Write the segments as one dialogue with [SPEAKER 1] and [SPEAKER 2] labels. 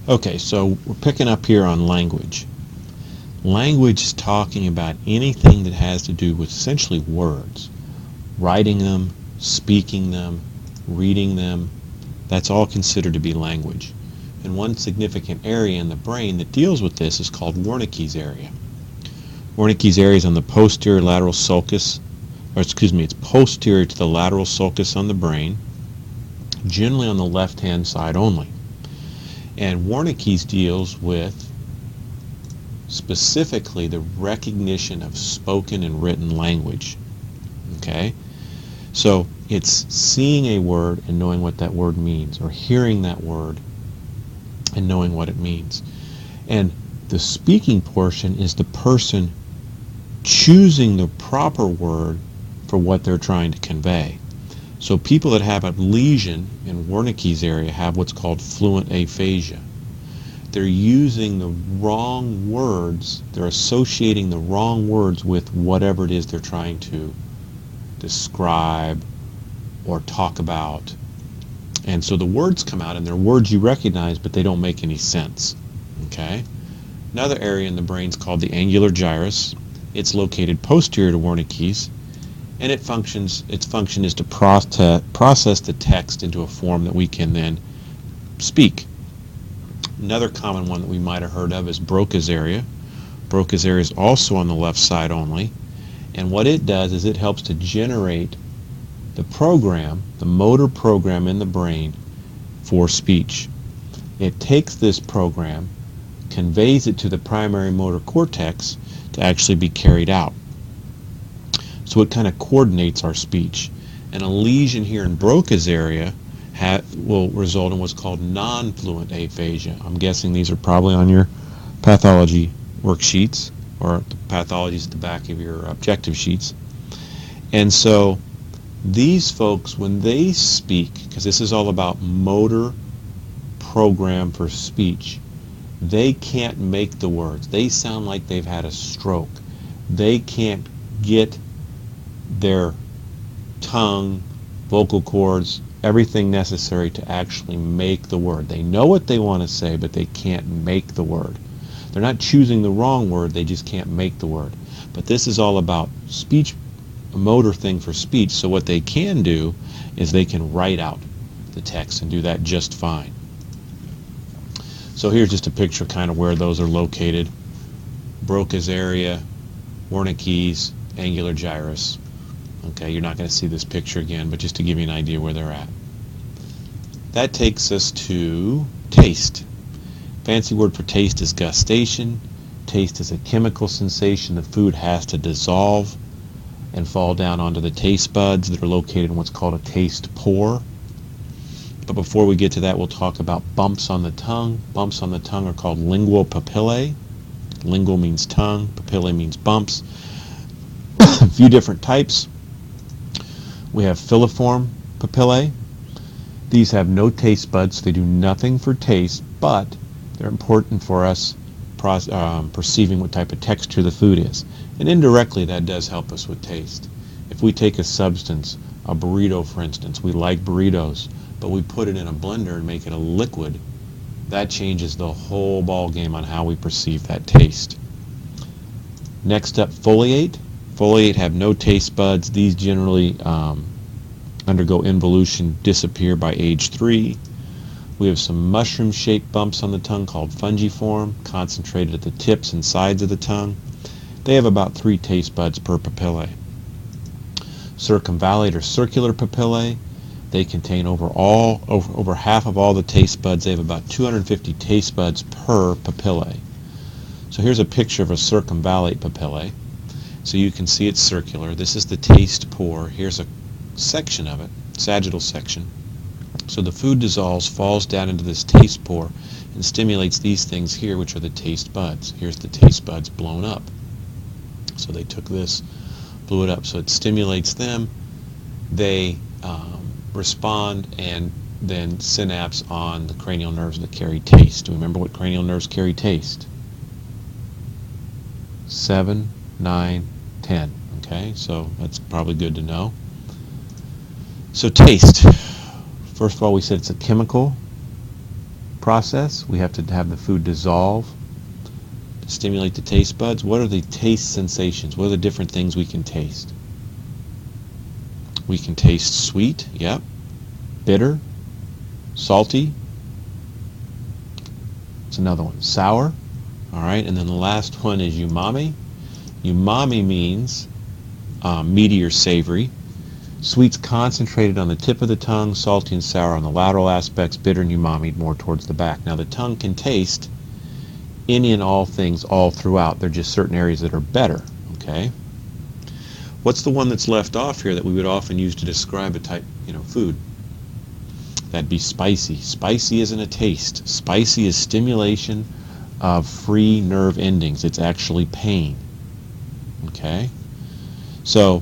[SPEAKER 1] Okay, so we're picking up here on language. Language is talking about anything that has to do with essentially words. Writing them, speaking them, reading them, that's all considered to be language. And one significant area in the brain that deals with this is called Wernicke's area. Wernicke's area is on the posterior lateral sulcus, it's posterior to the lateral sulcus on the brain, generally on the left-hand side only. And Wernicke's deals with specifically the recognition of spoken and written language. Okay? So it's seeing a word and knowing what that word means, or hearing that word and knowing what it means. And the speaking portion is the person choosing the proper word for what they're trying to convey. So people that have a lesion in Wernicke's area have what's called fluent aphasia. They're using the wrong words, they're associating the wrong words with whatever it is they're trying to describe or talk about. And so the words come out, and they're words you recognize, but they don't make any sense. Okay? Another area in the brain is called the angular gyrus. It's located posterior to Wernicke's, and its function is to process the text into a form that we can then speak. Another common one that we might have heard of is Broca's area. Broca's area is also on the left side only, and what it does is it helps to generate the program, the motor program in the brain for speech. It takes this program, conveys it to the primary motor cortex to actually be carried out. So it kind of coordinates our speech. And a lesion here in Broca's area will result in what's called non-fluent aphasia. I'm guessing these are probably on your pathology worksheets, or the pathologies at the back of your objective sheets. And so these folks, when they speak, because this is all about motor program for speech, they can't make the words. They sound like they've had a stroke. They can't get their tongue, vocal cords, everything necessary to actually make the word. They know what they want to say, but they can't make the word. They're not choosing the wrong word, they just can't make the word. But this is all about speech, a motor thing for speech, so what they can do is they can write out the text and do that just fine. So here's just a picture kind of where those are located. Broca's area, Wernicke's, angular gyrus. Okay, you're not going to see this picture again, but just to give you an idea where they're at. That takes us to taste. Fancy word for taste is gustation. Taste is a chemical sensation the food has to dissolve and fall down onto the taste buds that are located in what's called a taste pore. But before we get to that, we'll talk about bumps on the tongue. Bumps on the tongue are called lingual papillae. Lingual means tongue, papillae means bumps. A few different types. We have filiform papillae. These have no taste buds, so they do nothing for taste, but they're important for us perceiving what type of texture the food is. And indirectly, that does help us with taste. If we take a substance, a burrito for instance, we like burritos, but we put it in a blender and make it a liquid, that changes the whole ball game on how we perceive that taste. Next up, foliate. Foliate have no taste buds. These generally undergo involution, disappear by age 3. We have some mushroom-shaped bumps on the tongue called fungiform, concentrated at the tips and sides of the tongue. They have about 3 taste buds per papillae. Circumvallate or circular papillae, they contain over half of all the taste buds. They have about 250 taste buds per papillae. So here's a picture of a circumvallate papillae. So you can see it's circular. This is the taste pore. Here's a section of it, sagittal section. So the food dissolves, falls down into this taste pore, and stimulates these things here, which are the taste buds. Here's the taste buds blown up. So they took this, blew it up. So it stimulates them. They respond, and then synapse on the cranial nerves that carry taste. Do you remember what cranial nerves carry taste? 7, 9, 10. Okay, so that's probably good to know. So taste. First of all, we said it's a chemical process. We have to have the food dissolve to stimulate the taste buds. What are the taste sensations? What are the different things we can taste? We can taste sweet, yep, bitter, salty. It's another one. Sour. All right, and then the last one is umami. Umami means meaty or savory. Sweet's concentrated on the tip of the tongue, salty and sour on the lateral aspects, bitter and umami more towards the back. Now the tongue can taste any and all things all throughout. There are just certain areas that are better. Okay. What's the one that's left off here that we would often use to describe a type, food? That'd be spicy. Spicy isn't a taste. Spicy is stimulation of free nerve endings. It's actually pain. Okay? So,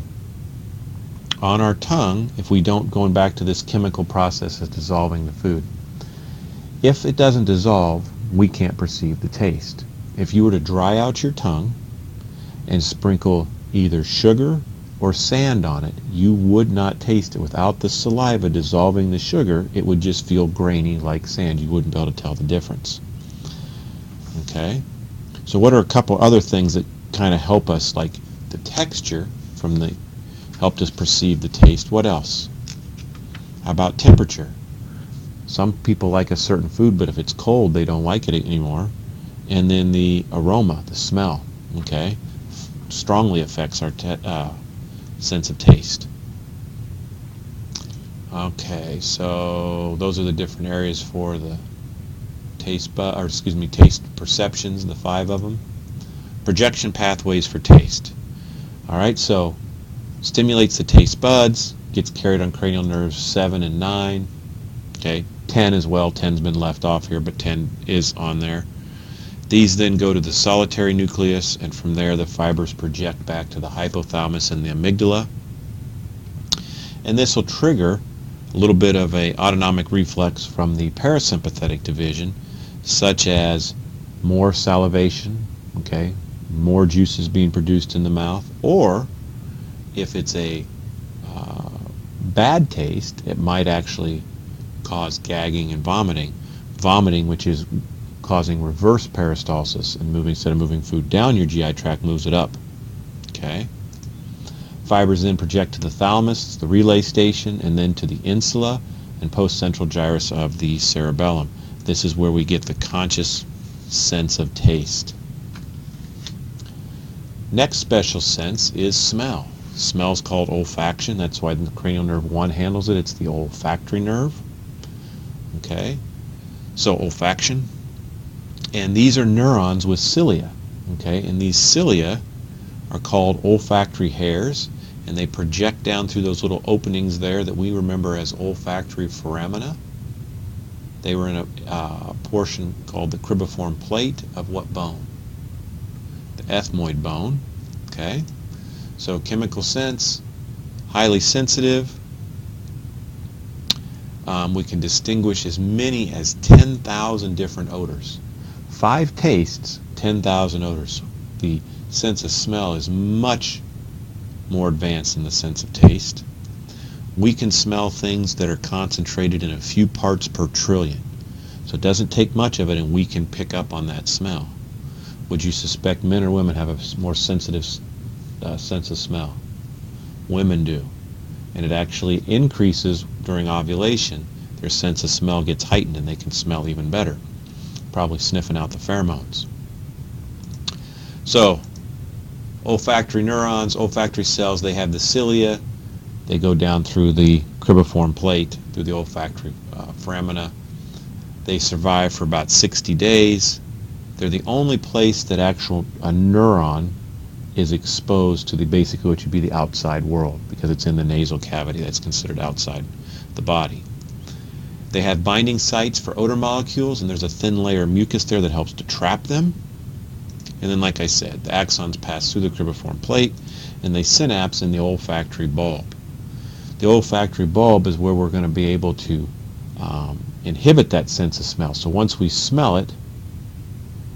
[SPEAKER 1] on our tongue, if we don't, going back to this chemical process of dissolving the food, if it doesn't dissolve, we can't perceive the taste. If you were to dry out your tongue and sprinkle either sugar or sand on it, you would not taste it. Without the saliva dissolving the sugar, it would just feel grainy like sand. You wouldn't be able to tell the difference. Okay? So what are a couple other things that kind of help us, like the texture helped us perceive the taste? What else? How about temperature? Some people like a certain food, but if it's cold, they don't like it anymore. And then the aroma, the smell, okay, strongly affects our sense of taste. Okay, so those are the different areas for the taste perceptions, the 5 of them. Projection pathways for taste. All right, so stimulates the taste buds, gets carried on cranial nerves 7 and 9. Okay, 10 as well. 10's been left off here, but 10 is on there. These then go to the solitary nucleus, and from there the fibers project back to the hypothalamus and the amygdala. And this will trigger a little bit of a autonomic reflex from the parasympathetic division, such as more salivation, okay, more juices being produced in the mouth, or if it's a bad taste, it might actually cause gagging and vomiting. Vomiting, which is causing reverse peristalsis, and instead of moving food down your GI tract, moves it up. Okay. Fibers then project to the thalamus, the relay station, and then to the insula and postcentral gyrus of the cerebellum. This is where we get the conscious sense of taste. Next special sense is smell. Smell is called olfaction. That's why the cranial nerve 1 handles it. It's the olfactory nerve. Okay, so olfaction. And these are neurons with cilia. Okay, and these cilia are called olfactory hairs, and they project down through those little openings there that we remember as olfactory foramina. They were in a portion called the cribriform plate of what bone? The ethmoid bone. Okay, so chemical sense, highly sensitive. We can distinguish as many as 10,000 different odors. 5 tastes, 10,000 odors. The sense of smell is much more advanced than the sense of taste. We can smell things that are concentrated in a few parts per trillion. So it doesn't take much of it, and we can pick up on that smell. Would you suspect men or women have a more sensitive sense of smell? Women do. And it actually increases during ovulation. Their sense of smell gets heightened, and they can smell even better, probably sniffing out the pheromones. So, olfactory neurons, olfactory cells, they have the cilia. They go down through the cribriform plate, through the olfactory foramina. They survive for about 60 days. They're the only place that a neuron is exposed to basically what would be the outside world, because it's in the nasal cavity. That's considered outside the body. They have binding sites for odor molecules, and there's a thin layer of mucus there that helps to trap them. And then, like I said, the axons pass through the cribriform plate, and they synapse in the olfactory bulb. The olfactory bulb is where we're going to be able to inhibit that sense of smell. So once we smell it,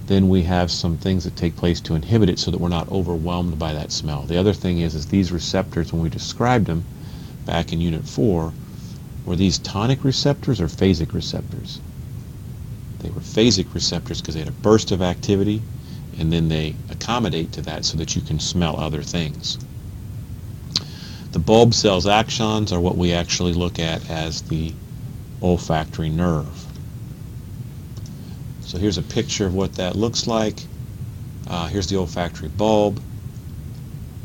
[SPEAKER 1] then we have some things that take place to inhibit it so that we're not overwhelmed by that smell. The other thing is these receptors, when we described them back in Unit 4, were these tonic receptors or phasic receptors? They were phasic receptors because they had a burst of activity, and then they accommodate to that so that you can smell other things. The bulb cells axons are what we actually look at as the olfactory nerve. So here's a picture of what that looks like. Here's the olfactory bulb.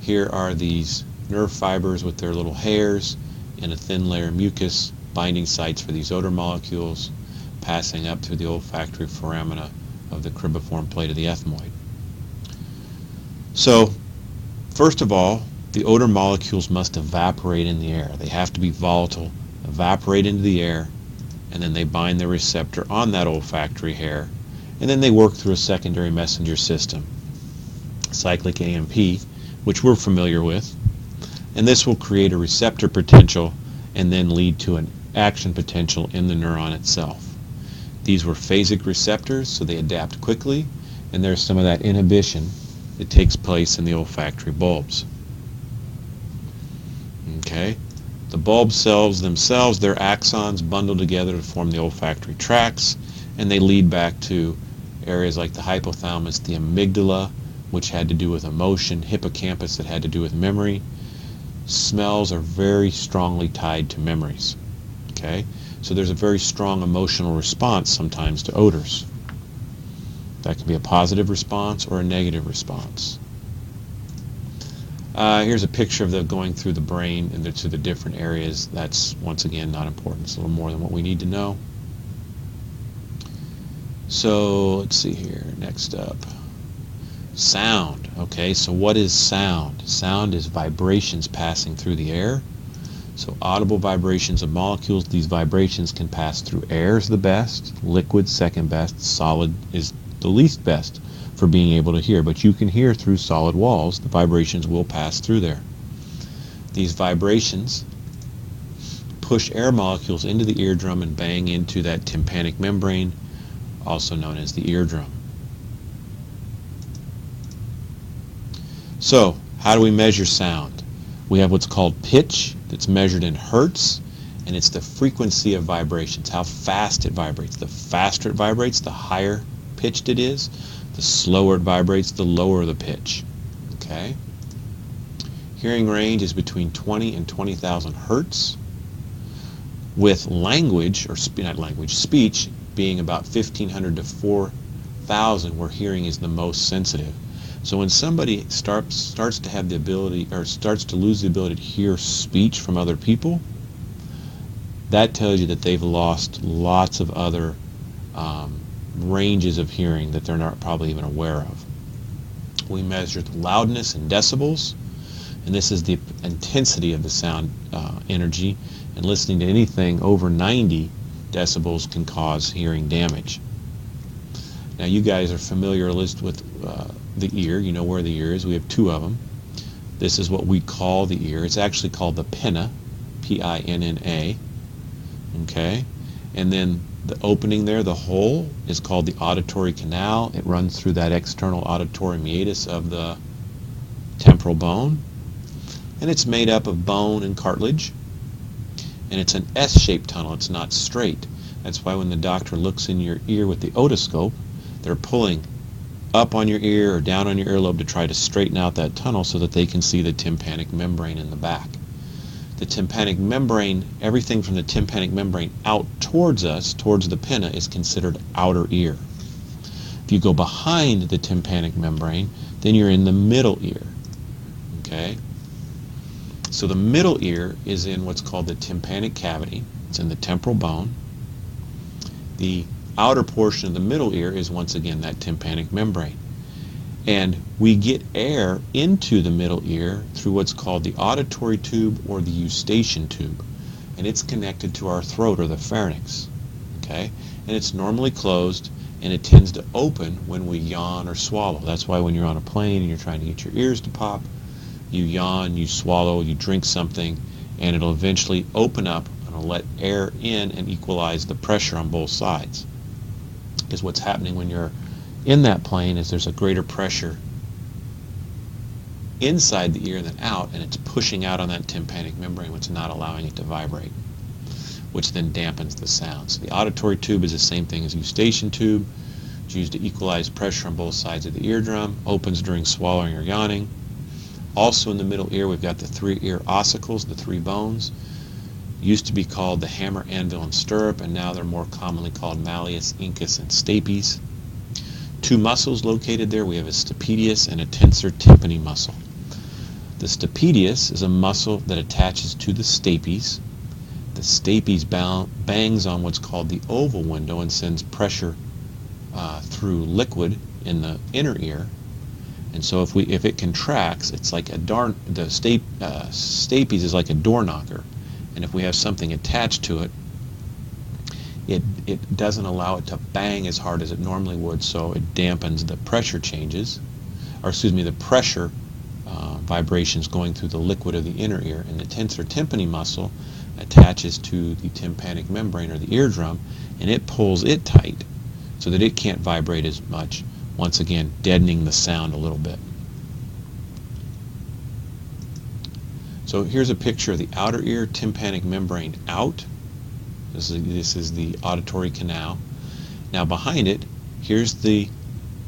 [SPEAKER 1] Here are these nerve fibers with their little hairs and a thin layer of mucus, binding sites for these odor molecules, passing up through the olfactory foramina of the cribriform plate of the ethmoid. So, first of all, the odor molecules must evaporate in the air. They have to be volatile, evaporate into the air, and then they bind their receptor on that olfactory hair, and then they work through a secondary messenger system, cyclic AMP, which we're familiar with, and this will create a receptor potential and then lead to an action potential in the neuron itself. These were phasic receptors, so they adapt quickly, and there's some of that inhibition that takes place in the olfactory bulbs. Okay, the bulb cells themselves, they're axons bundled together to form the olfactory tracts, and they lead back to areas like the hypothalamus, the amygdala, which had to do with emotion, hippocampus that had to do with memory. Smells are very strongly tied to memories. Okay, so there's a very strong emotional response sometimes to odors. That can be a positive response or a negative response. Here's a picture of them going through the brain and to the different areas. That's, once again, not important. It's a little more than what we need to know. So let's see here. Next up, sound. Okay, so what is sound? Sound is vibrations passing through the air. So audible vibrations of molecules. These vibrations can pass through air is the best, liquid second best, solid is the least best for being able to hear, but you can hear through solid walls. The vibrations will pass through there. These vibrations push air molecules into the eardrum and bang into that tympanic membrane, also known as the eardrum. So, how do we measure sound? We have what's called pitch, that's measured in hertz, and it's the frequency of vibrations, how fast it vibrates. The faster it vibrates, the higher pitched it is. The slower it vibrates, the lower the pitch. Okay? Hearing range is between 20 and 20,000 hertz, with language, or not language, speech, being about 1,500 to 4,000, where hearing is the most sensitive. So when somebody starts to have the ability, or starts to lose the ability to hear speech from other people, that tells you that they've lost lots of other ranges of hearing that they're not probably even aware of. We measure the loudness in decibels, and this is the intensity of the sound energy, and listening to anything over 90 decibels can cause hearing damage. Now you guys are familiar with the ear. You know where the ear is. We have two of them. This is what we call the ear. It's actually called the pinna, P-I-N-N-A. Okay, and then the opening there, the hole, is called the auditory canal. It runs through that external auditory meatus of the temporal bone, and it's made up of bone and cartilage, and it's an S-shaped tunnel. It's not straight. That's why when the doctor looks in your ear with the otoscope, they're pulling up on your ear or down on your earlobe to try to straighten out that tunnel so that they can see the tympanic membrane in the back. The tympanic membrane, everything from the tympanic membrane out towards us, towards the pinna, is considered outer ear. If you go behind the tympanic membrane, then you're in the middle ear. Okay? So the middle ear is in what's called the tympanic cavity. It's in the temporal bone. The outer portion of the middle ear is once again that tympanic membrane. And we get air into the middle ear through what's called the auditory tube or the eustachian tube. And it's connected to our throat or the pharynx. Okay? And it's normally closed, and it tends to open when we yawn or swallow. That's why when you're on a plane and you're trying to get your ears to pop, you yawn, you swallow, you drink something, and it'll eventually open up and it'll let air in and equalize the pressure on both sides. Because what's happening when you're in that plane is there's a greater pressure inside the ear than out, and it's pushing out on that tympanic membrane, which is not allowing it to vibrate. which then dampens the sound. So the auditory tube is the same thing as eustachian tube. It's used to equalize pressure on both sides of the eardrum, opens during swallowing or yawning. Also in the middle ear we've got the three ear ossicles, the three bones. Used to be called the hammer, anvil, and stirrup, and now they're more commonly called malleus, incus, and stapes. Two muscles located there. We have a stapedius and a tensor tympani muscle. The stapedius is a muscle that attaches to the stapes. The stapes bangs on what's called the oval window and sends pressure through liquid in the inner ear. And so if it contracts, it's like the stapes is like a door knocker. And if we have something attached to it, it doesn't allow it to bang as hard as it normally would, so it dampens the pressure changes, or excuse me, the pressure vibrations going through the liquid of the inner ear. And the tensor tympani muscle attaches to the tympanic membrane or the eardrum, and it pulls it tight so that it can't vibrate as much, once again deadening the sound a little bit. So here's a picture of the outer ear tympanic membrane out. This is the auditory canal. Now behind it, here's the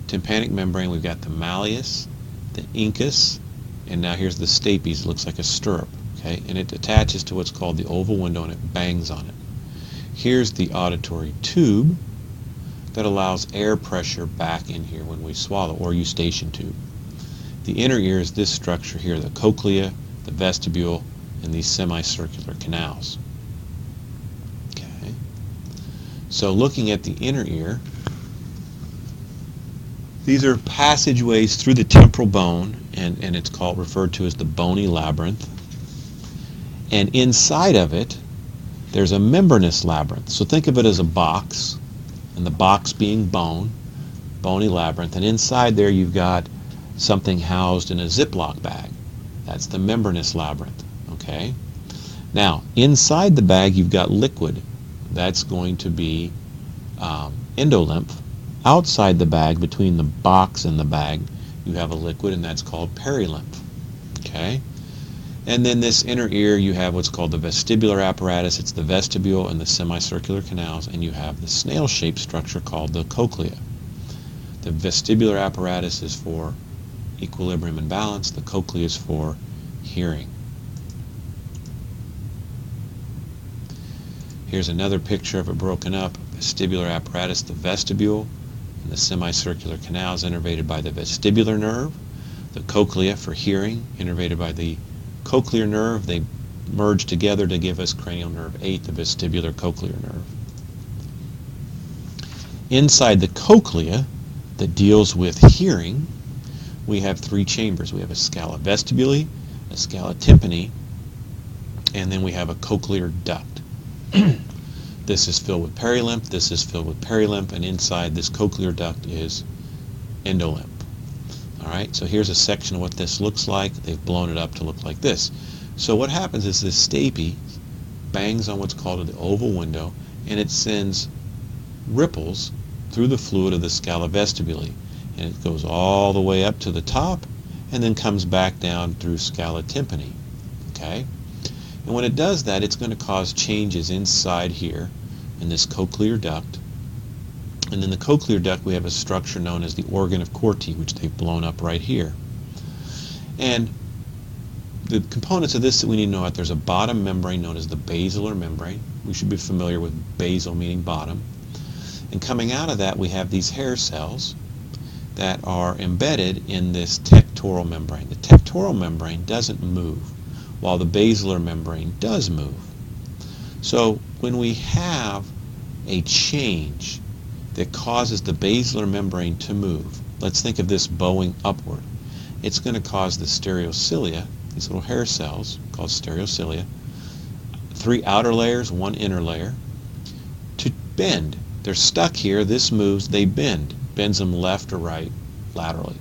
[SPEAKER 1] tympanic membrane. We've got the malleus, the incus, and now here's the stapes. It looks like a stirrup, okay? And it attaches to what's called the oval window, and it bangs on it. Here's the auditory tube that allows air pressure back in here when we swallow, or eustachian tube. The inner ear is this structure here, the cochlea, the vestibule, and these semicircular canals. Okay. So looking at the inner ear, these are passageways through the temporal bone, and it's referred to as the bony labyrinth. And inside of it, there's a membranous labyrinth. So think of it as a box, and the box being bony labyrinth, and inside there you've got something housed in a Ziploc bag. That's the membranous labyrinth, okay? Now, inside the bag you've got liquid. That's going to be endolymph. Outside the bag, between the box and the bag, you have a liquid, and that's called perilymph, okay? And then this inner ear, you have what's called the vestibular apparatus. It's the vestibule and the semicircular canals, and you have the snail-shaped structure called the cochlea. The vestibular apparatus is for equilibrium and balance. The cochlea is for hearing. Here's another picture of it broken up. Vestibular apparatus, the vestibule, and the semicircular canals innervated by the vestibular nerve. The cochlea for hearing, innervated by the cochlear nerve. They merge together to give us cranial nerve 8, the vestibular cochlear nerve. Inside the cochlea that deals with hearing, we have three chambers. We have a scala vestibuli, a scala tympani, and then we have a cochlear duct. This is filled with perilymph, this is filled with perilymph, and inside this cochlear duct is endolymph. Alright, so here's a section of what this looks like. They've blown it up to look like this. So what happens is this stape bangs on what's called the oval window, and it sends ripples through the fluid of the scala vestibuli. And it goes all the way up to the top and then comes back down through scala tympani. Okay? And when it does that, it's going to cause changes inside here in this cochlear duct. And in the cochlear duct, we have a structure known as the organ of Corti, which they've blown up right here. And the components of this that we need to know about, there's a bottom membrane known as the basilar membrane. We should be familiar with basal meaning bottom. And coming out of that, we have these hair cells that are embedded in this tectoral membrane. The tectoral membrane doesn't move, while the basilar membrane does move. So when we have a change that causes the basilar membrane to move, let's think of this bowing upward. It's going to cause the stereocilia, these little hair cells called stereocilia, 3 outer layers, 1 inner layer, to bend. They're stuck here, this moves, they bend. Bends them left or right laterally.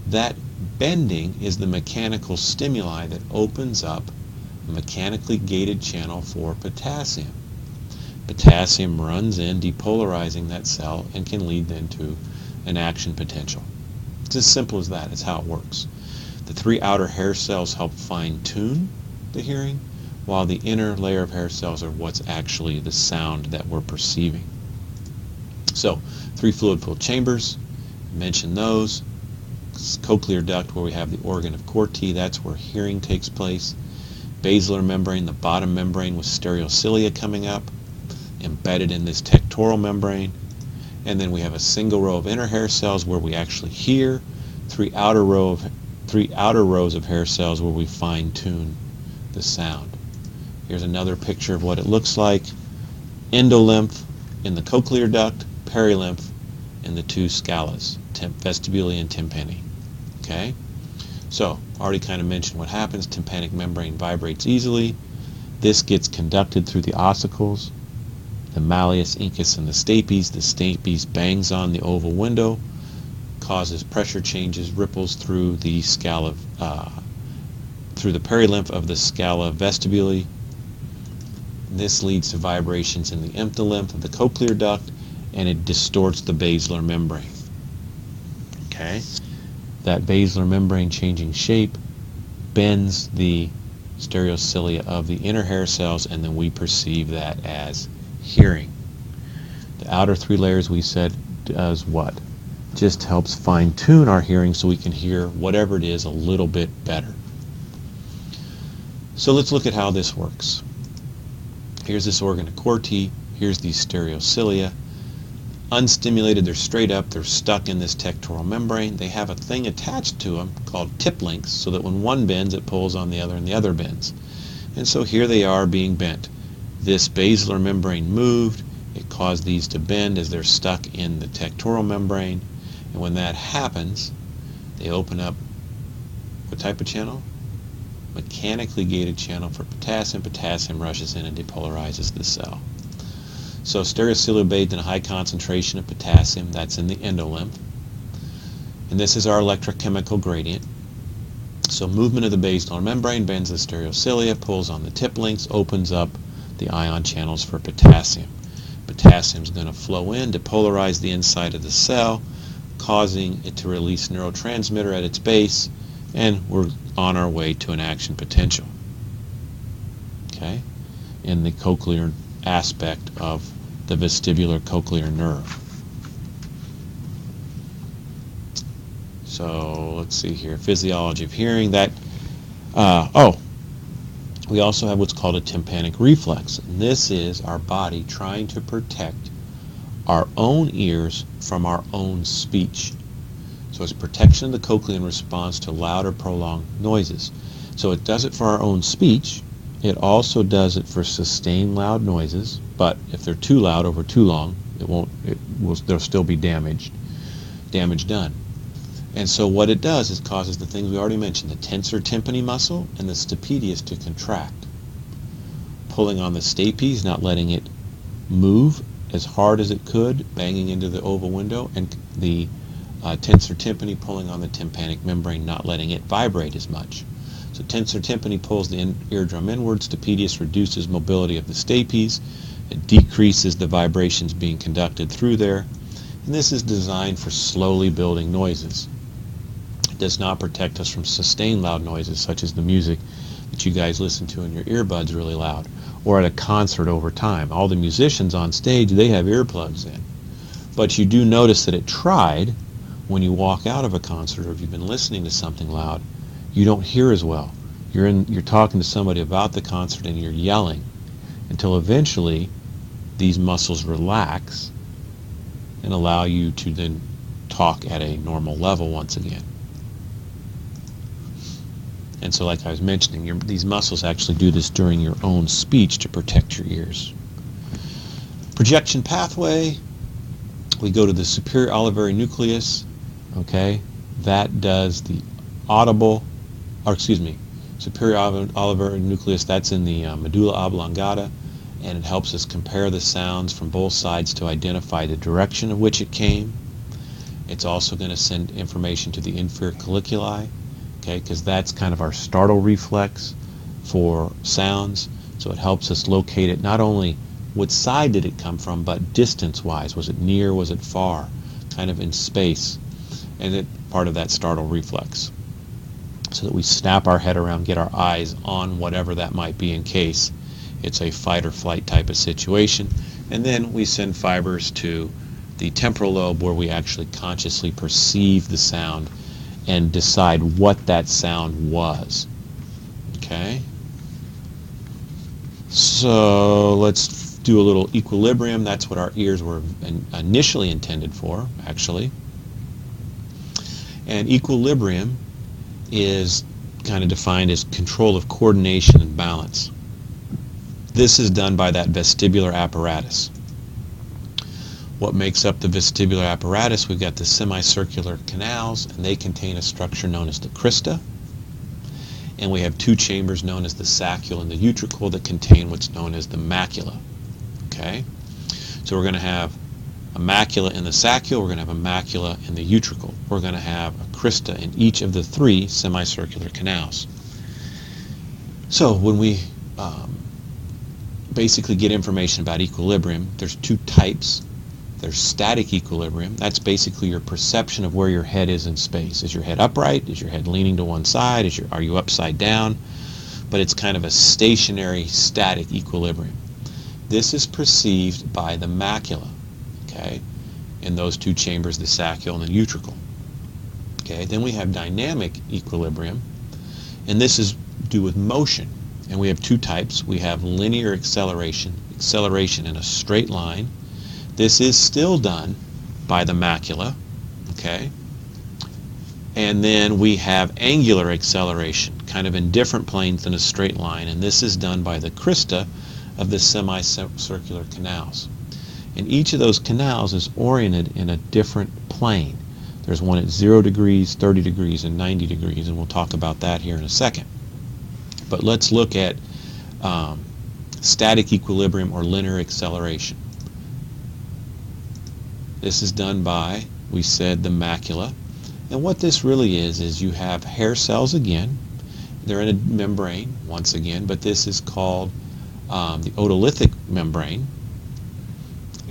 [SPEAKER 1] That bending is the mechanical stimuli that opens up a mechanically gated channel for potassium. Potassium runs in, depolarizing that cell, and can lead then to an action potential. It's as simple as that. It's how it works. The 3 outer hair cells help fine-tune the hearing, while the inner layer of hair cells are what's actually the sound that we're perceiving. So, 3 fluid-filled chambers, mention those. Cochlear duct, where we have the organ of Corti, that's where hearing takes place. Basilar membrane, the bottom membrane with stereocilia coming up, embedded in this tectoral membrane. And then we have a single row of inner hair cells where we actually hear, 3 outer rows of hair cells where we fine-tune the sound. Here's another picture of what it looks like. Endolymph in the cochlear duct, perilymph in the 2 scalas, vestibuli and tympani. Okay? So, already kind of mentioned what happens. Tympanic membrane vibrates easily. This gets conducted through the ossicles, the malleus, incus, and the stapes. The stapes bangs on the oval window, causes pressure changes, ripples through the scala, through the perilymph of the scala vestibuli. This leads to vibrations in the endolymph of the cochlear duct, and it distorts the basilar membrane. Okay? That basilar membrane changing shape bends the stereocilia of the inner hair cells, and then we perceive that as hearing. The outer 3 layers we said does what? Just helps fine-tune our hearing so we can hear whatever it is a little bit better. So let's look at how this works. Here's this organ of Corti. Here's these stereocilia. Unstimulated, they're straight up, they're stuck in this tectoral membrane. They have a thing attached to them called tip links, so that when one bends, it pulls on the other and the other bends. And so here they are being bent. This basilar membrane moved. It caused these to bend as they're stuck in the tectoral membrane. And when that happens, they open up what type of channel? Mechanically gated channel for potassium. Potassium rushes in and depolarizes the cell. So stereocilia bathed in a high concentration of potassium, that's in the endolymph. And this is our electrochemical gradient. So movement of the basilar membrane bends the stereocilia, pulls on the tip links, opens up the ion channels for potassium. Potassium is going to flow in, depolarize the inside of the cell, causing it to release neurotransmitter at its base, and we're on our way to an action potential. Okay? In the cochlear aspect of the vestibular cochlear nerve. So let's see here, physiology of hearing. That we also have what's called a tympanic reflex. And this is our body trying to protect our own ears from our own speech. So it's protection of the cochlea in response to loud or prolonged noises. So it does it for our own speech. It also does it for sustained loud noises, but if they're too loud over too long, there'll still be damage done. And so what it does is causes the things we already mentioned, the tensor tympani muscle and the stapedius to contract, pulling on the stapes, not letting it move as hard as it could, banging into the oval window, and the tensor tympani pulling on the tympanic membrane, not letting it vibrate as much. So tensor tympani pulls the eardrum inward, stapedius reduces mobility of the stapes, it decreases the vibrations being conducted through there, and this is designed for slowly building noises. It does not protect us from sustained loud noises, such as the music that you guys listen to in your earbuds really loud, or at a concert over time. All the musicians on stage, they have earplugs in. But you do notice that it tried when you walk out of a concert, or if you've been listening to something loud, you don't hear as well. You're talking to somebody about the concert and you're yelling until eventually these muscles relax and allow you to then talk at a normal level once again. And so, like I was mentioning, these muscles actually do this during your own speech to protect your ears. Projection pathway, we go to the superior olivary nucleus, okay? That does the superior olivary nucleus, that's in the medulla oblongata, and it helps us compare the sounds from both sides to identify the direction of which it came. It's also going to send information to the inferior colliculi, okay, because that's kind of our startle reflex for sounds. So it helps us locate it, not only what side did it come from, but distance-wise. Was it near, was it far, kind of in space, and it part of that startle reflex. so that we snap our head around, get our eyes on whatever that might be in case it's a fight or flight type of situation. And then we send fibers to the temporal lobe where we actually consciously perceive the sound and decide what that sound was. Okay? So let's do a little equilibrium. That's what our ears were initially intended for, actually. And equilibrium is kind of defined as control of coordination and balance. This is done by that vestibular apparatus. What makes up the vestibular apparatus? We've got the semicircular canals, and they contain a structure known as the crista. And we have two chambers known as the saccule and the utricle that contain what's known as the macula. Okay? So we're going to have a macula in the saccule, we're going to have a macula in the utricle. We're going to have a crista in each of the three semicircular canals. So when we basically get information about equilibrium, there's two types. There's static equilibrium. That's basically your perception of where your head is in space. Is your head upright? Is your head leaning to one side? Are you upside down? But it's kind of a stationary, static equilibrium. This is perceived by the macula, okay, in those two chambers, the saccule and the utricle. Okay, then we have dynamic equilibrium, and this is due with motion. And we have two types. We have linear acceleration in a straight line. This is still done by the macula, okay? And then we have angular acceleration, kind of in different planes than a straight line, and this is done by the crista of the semicircular canals. And each of those canals is oriented in a different plane. There's one at 0 degrees, 30 degrees, and 90 degrees, and we'll talk about that here in a second. But let's look at static equilibrium or linear acceleration. This is done by, we said, the macula. And what this really is you have hair cells again. They're in a membrane, once again, but this is called the otolithic membrane.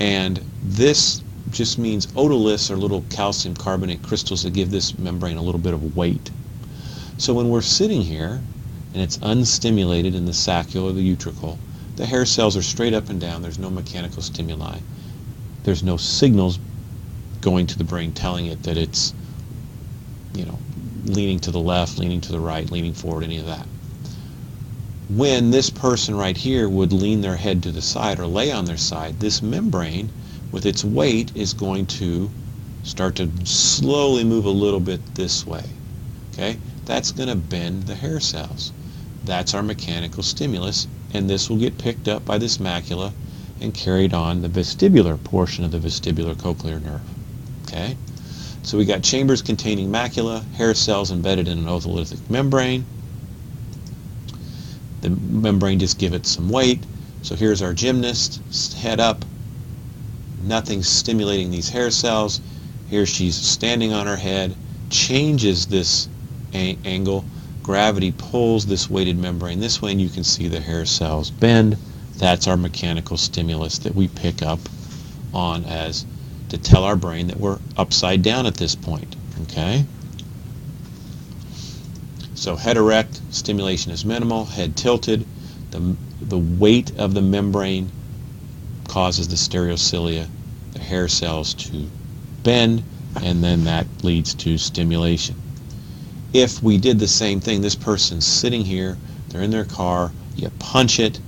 [SPEAKER 1] And this just means otoliths are little calcium carbonate crystals that give this membrane a little bit of weight. So when we're sitting here, and it's unstimulated in the saccule or the utricle, the hair cells are straight up and down. There's no mechanical stimuli. There's no signals going to the brain telling it that it's, leaning to the left, leaning to the right, leaning forward, any of that. When this person right here would lean their head to the side or lay on their side, this membrane, with its weight, is going to start to slowly move a little bit this way. Okay? That's going to bend the hair cells. That's our mechanical stimulus, and this will get picked up by this macula and carried on the vestibular portion of the vestibular cochlear nerve. Okay? So we got chambers containing macula, hair cells embedded in an otolithic membrane. The membrane just give it some weight. So here's our gymnast, head up. Nothing's stimulating these hair cells. Here she's standing on her head, changes this angle. Gravity pulls this weighted membrane this way, and you can see the hair cells bend. That's our mechanical stimulus that we pick up on as to tell our brain that we're upside down at this point. Okay? So head erect, stimulation is minimal. Head tilted, the weight of the membrane causes the stereocilia, the hair cells, to bend, and then that leads to stimulation. If we did the same thing, this person's sitting here, they're in their car, you punch it,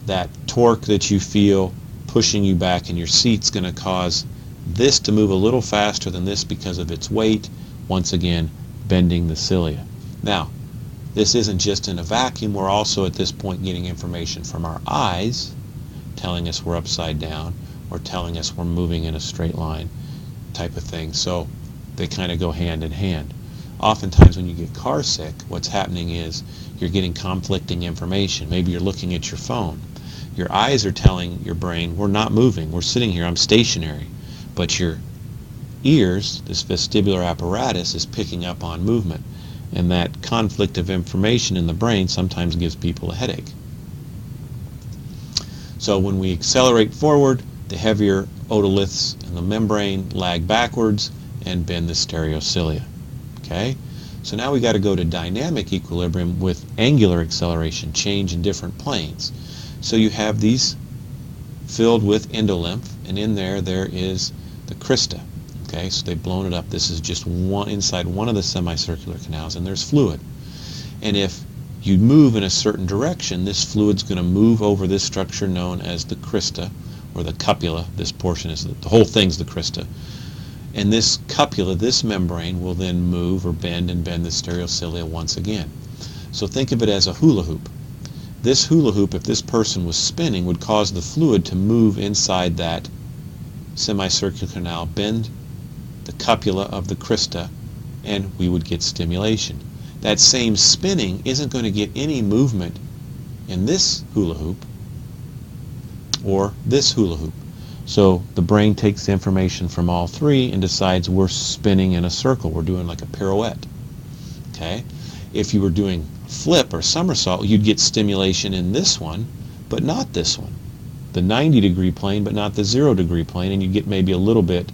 [SPEAKER 1] that torque that you feel pushing you back in your seat's going to cause this to move a little faster than this because of its weight, once again bending the cilia. Now, this isn't just in a vacuum. We're also at this point getting information from our eyes telling us we're upside down or telling us we're moving in a straight line type of thing. So they kind of go hand in hand. Oftentimes when you get car sick, what's happening is you're getting conflicting information. Maybe you're looking at your phone. Your eyes are telling your brain, we're not moving, we're sitting here, I'm stationary. But your ears, this vestibular apparatus, is picking up on movement. And that conflict of information in the brain sometimes gives people a headache. So when we accelerate forward, the heavier otoliths in the membrane lag backwards and bend the stereocilia. Okay? So now we got to go to dynamic equilibrium with angular acceleration, change in different planes. So you have these filled with endolymph, and in there is the crista. Okay, so they've blown it up. This is just one inside one of the semicircular canals, and there's fluid. And if you move in a certain direction, this fluid's going to move over this structure known as the crista, or the cupula. This portion is the whole thing's the crista. And this cupula, this membrane, will then move or bend and bend the stereocilia once again. So think of it as a hula hoop. This hula hoop, if this person was spinning, would cause the fluid to move inside that semicircular canal, bend the cupula of the crista, and we would get stimulation. That same spinning isn't going to get any movement in this hula hoop or this hula hoop. So the brain takes the information from all three and decides we're spinning in a circle. We're doing like a pirouette. Okay? If you were doing a flip or somersault, you'd get stimulation in this one, but not this one. The 90-degree plane, but not the 0-degree plane, and you get maybe a little bit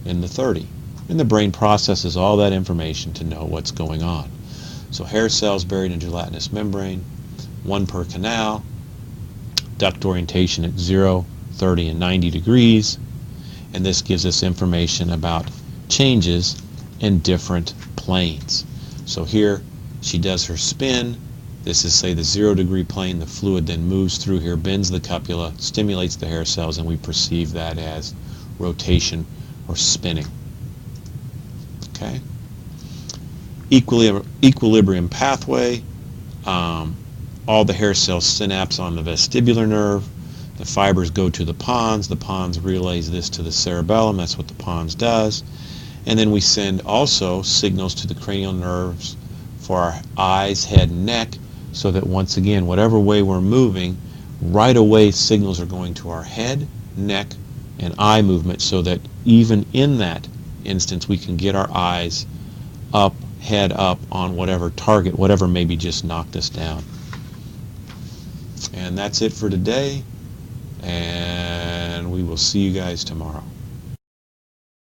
[SPEAKER 1] in the 30. And the brain processes all that information to know what's going on. So hair cells buried in gelatinous membrane, one per canal, duct orientation at 0, 30, and 90 degrees, and this gives us information about changes in different planes. So here she does her spin. This is, say, the 0-degree plane. The fluid then moves through here, bends the cupula, stimulates the hair cells, and we perceive that as rotation or spinning. Okay? Equilibrium pathway. All the hair cells synapse on the vestibular nerve. The fibers go to the pons. The pons relays this to the cerebellum. That's what the pons does. And then we send also signals to the cranial nerves for our eyes, head, and neck, so that once again, whatever way we're moving, right away signals are going to our head, neck, and eye movement, so that even in that instance we can get our eyes up, head up on whatever target, whatever maybe just knocked us down. And that's it for today, and we will see you guys tomorrow.